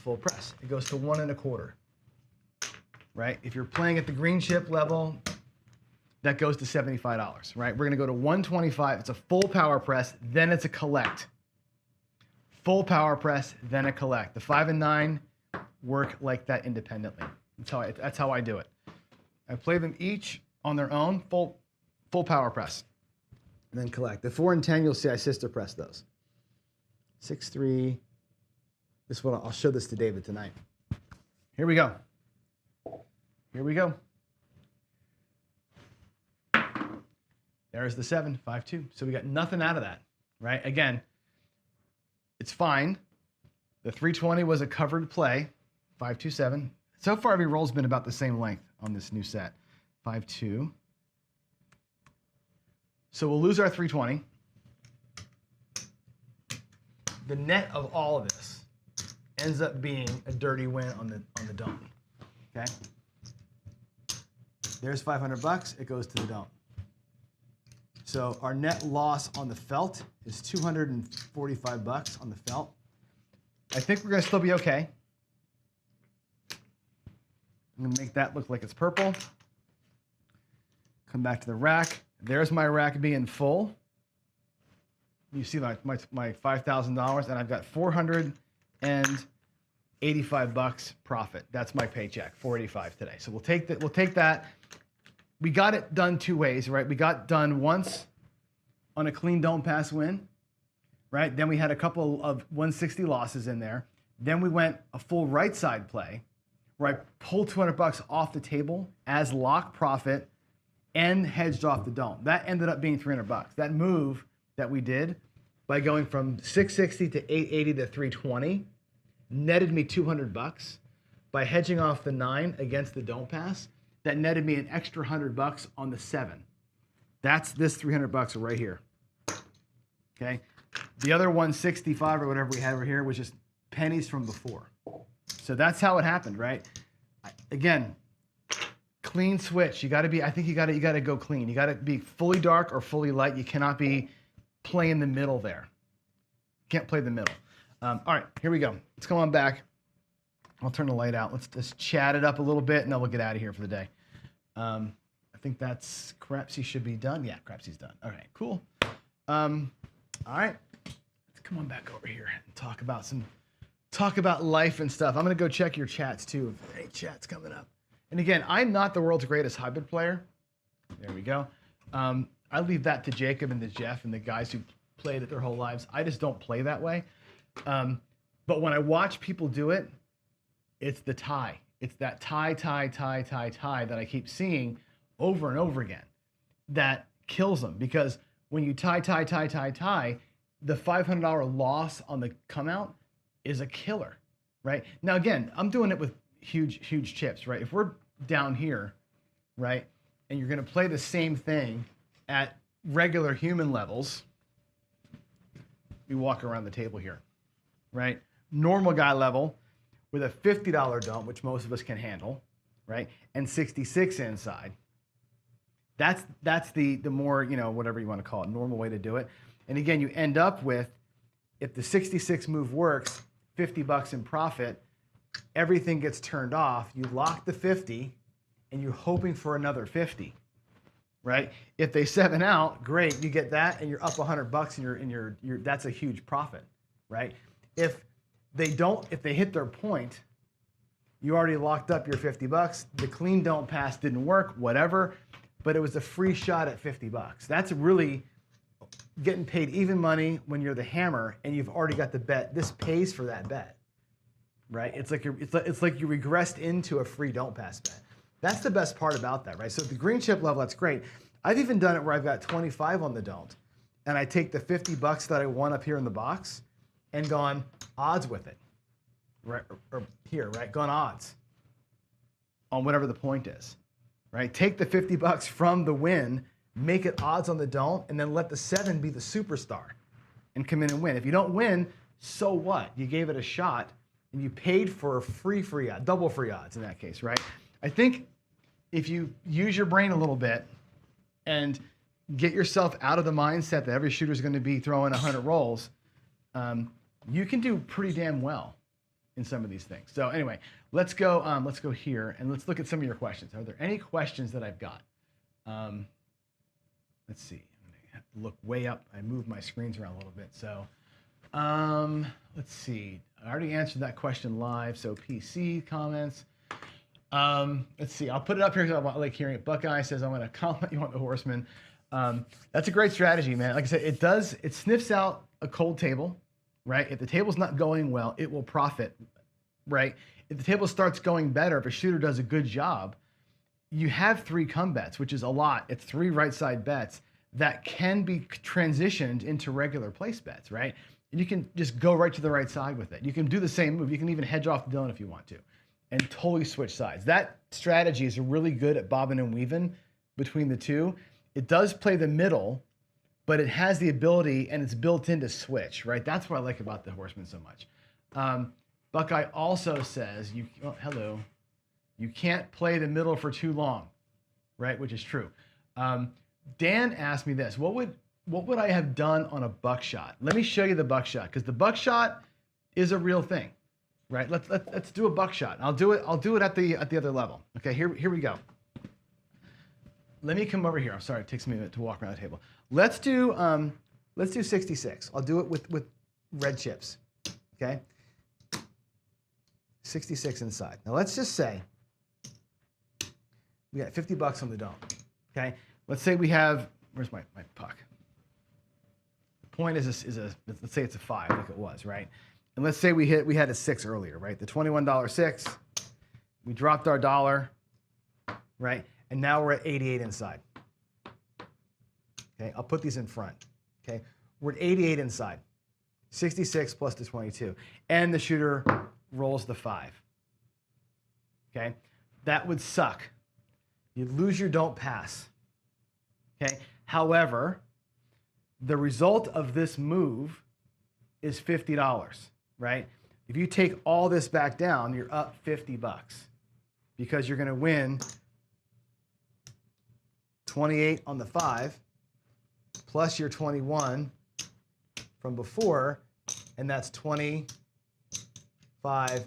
A: full press. It goes to 1 1/4, right? If you're playing at the green chip level, that goes to $75, right? We're going to go to 125. It's a full power press, then it's a collect. Full power press, then a collect. The 5 and 9 work like that independently. That's how I do it. I play them each on their own, full power press, and then collect. The 4 and 10, you'll see I sister press those. 6, 3. This one, I'll show this to David tonight. Here we go. Here we go. There's the 7, 5, 2. So we got nothing out of that, right? Again, it's fine. The 320 was a covered play, 5, 2, 7. So far, every roll's been about the same length on this new set, 5, 2. So we'll lose our 320. The net of all of this ends up being a dirty win on the don't. Okay. There's 500 bucks. It goes to the don't. So our net loss on the felt is 245 bucks on the felt. I think we're gonna still be okay. I'm gonna make that look like it's purple. Come back to the rack. There's my rack being full. You see my $5,000, and I've got $485 profit. That's my paycheck, 485 today. So we'll take that. We got it done two ways, right? We got done once on a clean don't pass win, right? Then we had a couple of 160 losses in there. Then we went a full right side play, where I pulled $200 off the table as lock profit and hedged off the don't. That ended up being $300. That move that we did by going from 660 to 880 to 320 netted me $200. By hedging off the 9 against the don't pass, that netted me an extra $100 on the 7. That's this $300 right here. Okay. The other 165 or whatever we had over here was just pennies from before. So that's how it happened, right? Again, clean switch. You got to be. I think you got to go clean. You got to be fully dark or fully light. You cannot be playing the middle there. Can't play the middle. All right, here we go. Let's come on back. I'll turn the light out. Let's just chat it up a little bit, and then we'll get out of here for the day. I think that's Crapsy should be done. Yeah, Crapsy's done. All right, cool. All right, let's come on back over here and talk about life and stuff. I'm gonna go check your chats too. If there are any chats coming up. And again, I'm not the world's greatest hybrid player. There we go. I leave that to Jacob and to Jeff and the guys who played it their whole lives. I just don't play that way. But when I watch people do it, it's the tie. It's that tie that I keep seeing over and over again that kills them. Because when you tie, the $500 loss on the come out is a killer, right? Now, again, I'm doing it with huge chips, right? If we're down here, right, and you're going to play the same thing at regular human levels, we walk around the table here, right? Normal guy level with a $50 don't, which most of us can handle, right? And 66 inside. That's the more, whatever you want to call it, normal way to do it. And again, you end up with, if the 66 move works, $50 in profit, everything gets turned off. You lock the 50 and you're hoping for another 50, right? If they 7 out, great, you get that and you're up $100 and you're that's a huge profit, right? If they hit their point, you already locked up your $50. The clean don't pass didn't work, whatever, but it was a free shot at $50. That's really getting paid even money when you're the hammer and you've already got the bet. This pays for that bet, right? It's like you regressed into a free don't pass bet. That's the best part about that, right? So at the green chip level, that's great. I've even done it where I've got 25 on the don't, and I take the $50 that I won up here in the box and gone odds with it, right? Or here, right? Gone odds on whatever the point is, right? Take the $50 from the win, make it odds on the don't, and then let the 7 be the superstar and come in and win. If you don't win, so what? You gave it a shot and you paid for a free odds, double free odds in that case, right? I think if you use your brain a little bit and get yourself out of the mindset that every shooter is going to be throwing 100 rolls, you can do pretty damn well in some of these things. So anyway, let's go here and let's look at some of your questions. Are there any questions that I've got? Let's see. I'm gonna have to look way up. I moved my screens around a little bit. So let's see. I already answered that question live. So PC comments. Let's see. I'll put it up here because I like hearing it. Buckeye says, I'm going to compliment you on the Horseman. That's a great strategy, man. Like I said, it sniffs out a cold table, right? If the table's not going well, it will profit, right? If the table starts going better, if a shooter does a good job, you have 3 come bets, which is a lot. It's 3 right side bets that can be transitioned into regular place bets, right? And you can just go right to the right side with it. You can do the same move. You can even hedge off the don't if you want to and totally switch sides. That strategy is really good at bobbing and weaving between the two. It does play the middle, but it has the ability and it's built in to switch, right? That's what I like about the Horseman so much. Buckeye also says, hello, you can't play the middle for too long, right? Which is true. Dan asked me this, what would I have done on a buckshot? Let me show you the buckshot, because the buckshot is a real thing, right? Let's do a buckshot. I'll do it at the other level. Okay, here we go. let me come over here. I'm sorry, it takes me a minute to walk around the table. Let's do 66. I'll do it with red chips. Okay. 66 inside. Now let's just say we got $50 on the dome. Okay. Let's say we have, where's my puck? The point is let's say it's a 5 like it was, right? And let's say we had a 6 earlier, right? The $21 6. We dropped our dollar, right? And now we're at 88 inside. Okay, I'll put these in front. Okay, we're at 88 inside. 66 plus the 22. And the shooter rolls the 5. Okay, that would suck. You'd lose your don't pass. Okay, however, the result of this move is $50, right? If you take all this back down, you're up $50 because you're going to win 28 on the 5 plus your 21 from before, and that's 25.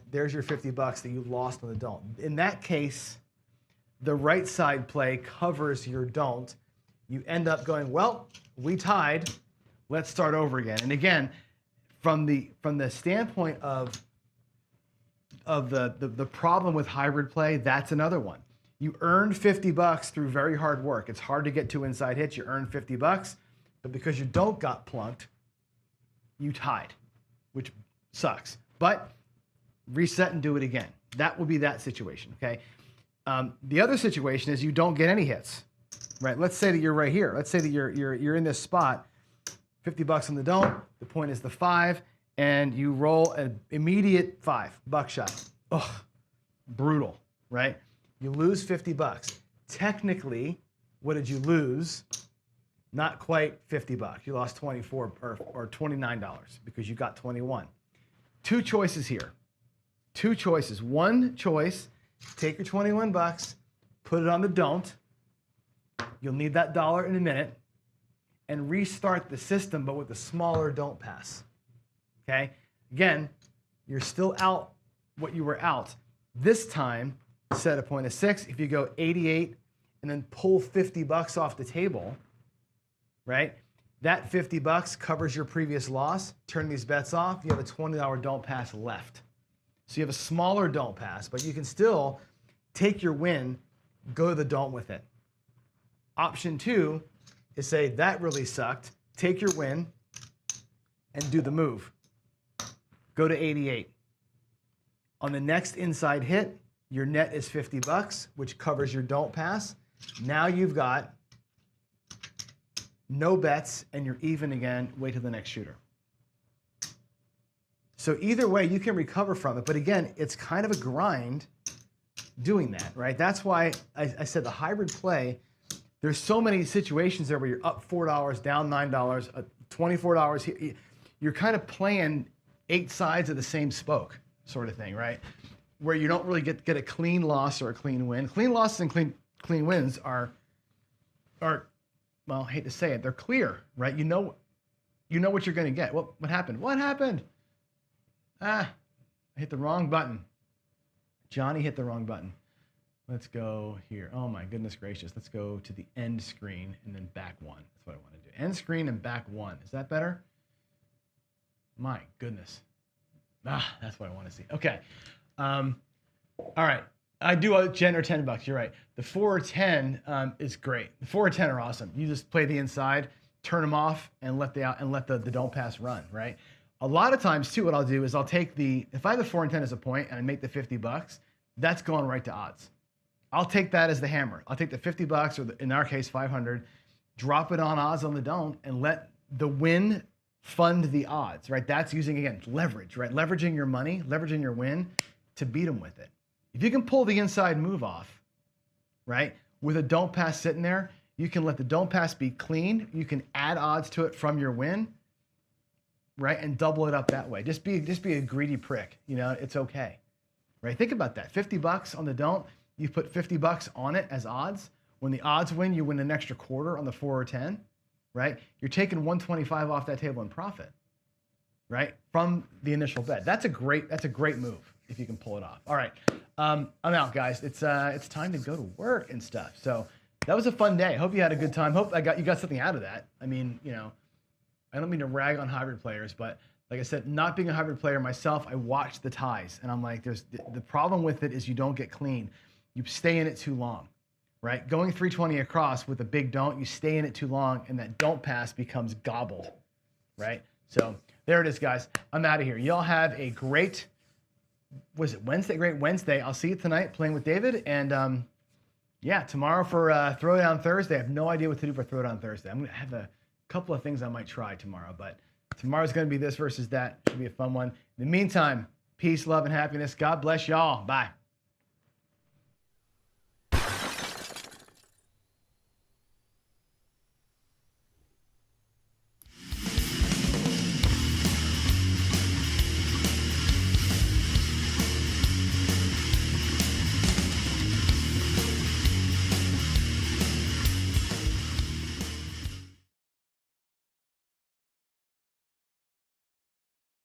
A: There's your $50 that you lost on the don't. In that case, the right side play covers your don't. You end up going, well, we tied. Let's start over again. And again, from the standpoint of the problem with hybrid play, that's another one. You earned $50 through very hard work. It's hard to get 2 inside hits. You earned $50, but because you don't got plunked, you tied, which sucks. But reset and do it again. That would be that situation, okay? The other situation is you don't get any hits, right? Let's say that you're right here. Let's say that you're in this spot, $50 on the don't. The point is the 5, and you roll an immediate 5 buckshot. Ugh, brutal, right? You lose $50. Technically, what did you lose? Not quite $50. You lost 24 or $29 because you got 21. 2 choices here. 2 choices. One choice, take your $21, put it on the don't. You'll need that dollar in a minute, and restart the system, but with a smaller don't pass. Okay? Again, you're still out what you were out. This time, set a point of 6. If you go 88 and then pull $50 off the table, right? That $50 covers your previous loss. Turn these bets off. You have a $20 don't pass left. So you have a smaller don't pass, but you can still take your win, go to the don't with it. Option 2 is say, that really sucked. Take your win and do the move. Go to 88. On the next inside hit, your net is $50, which covers your don't pass. Now you've got no bets and you're even again. Wait till the next shooter. So either way, you can recover from it. But again, it's kind of a grind doing that, right? That's why I said the hybrid play, there's so many situations there where you're up $4, down $9, $24. You're kind of playing 8 sides of the same spoke sort of thing, right? Where you don't really get a clean loss or a clean win. Clean losses and clean wins are, well, I hate to say it, they're clear, right? You know what you're going to get. What happened? What happened? I hit the wrong button. Johnny hit the wrong button. Let's go here. Oh my goodness gracious. Let's go to the end screen and then back 1. That's what I want to do. End screen and back 1. Is that better? My goodness. That's what I want to see. Okay. All right. I do a 10 or $10. You're right. The 4 or 10 is great. The 4 or 10 are awesome. You just play the inside, turn them off, and let the don't pass run, right? A lot of times too, what I'll do is I'll take if I have the 4 and 10 as a point and I make the $50, that's going right to odds. I'll take that as the hammer. I'll take the $50 or in our case 500, drop it on odds on the don't, and let the win fund the odds, right? That's using, again, leverage, right? Leveraging your money, leveraging your win to beat them with it. If you can pull the inside move off, right, with a don't pass sitting there, you can let the don't pass be clean. You can add odds to it from your win, right, and double it up that way. Just be a greedy prick. You know, it's okay, right? Think about that. $50 on the don't. You put $50 on it as odds. When the odds win, you win an extra quarter on the 4 or 10, right? You're taking 125 off that table in profit, right, from the initial bet. That's a great move if you can pull it off. All right, I'm out, guys. It's time to go to work and stuff. So that was a fun day. Hope you had a good time. Hope you got something out of that. I mean, I don't mean to rag on hybrid players, but like I said, not being a hybrid player myself, I watched the ties, and I'm like, the problem with it is you don't get clean. You stay in it too long, right? Going 320 across with a big don't, you stay in it too long, and that don't pass becomes gobbled, right? So there it is, guys. I'm out of here. Y'all have a great, was it Wednesday? Great Wednesday. I'll see you tonight playing with David, and yeah, tomorrow for Throwdown Thursday. I have no idea what to do for Throwdown Thursday. I'm going to have a couple of things I might try tomorrow, but tomorrow's going to be this versus that. Should be a fun one. In the meantime, peace, love, and happiness. God bless y'all. Bye.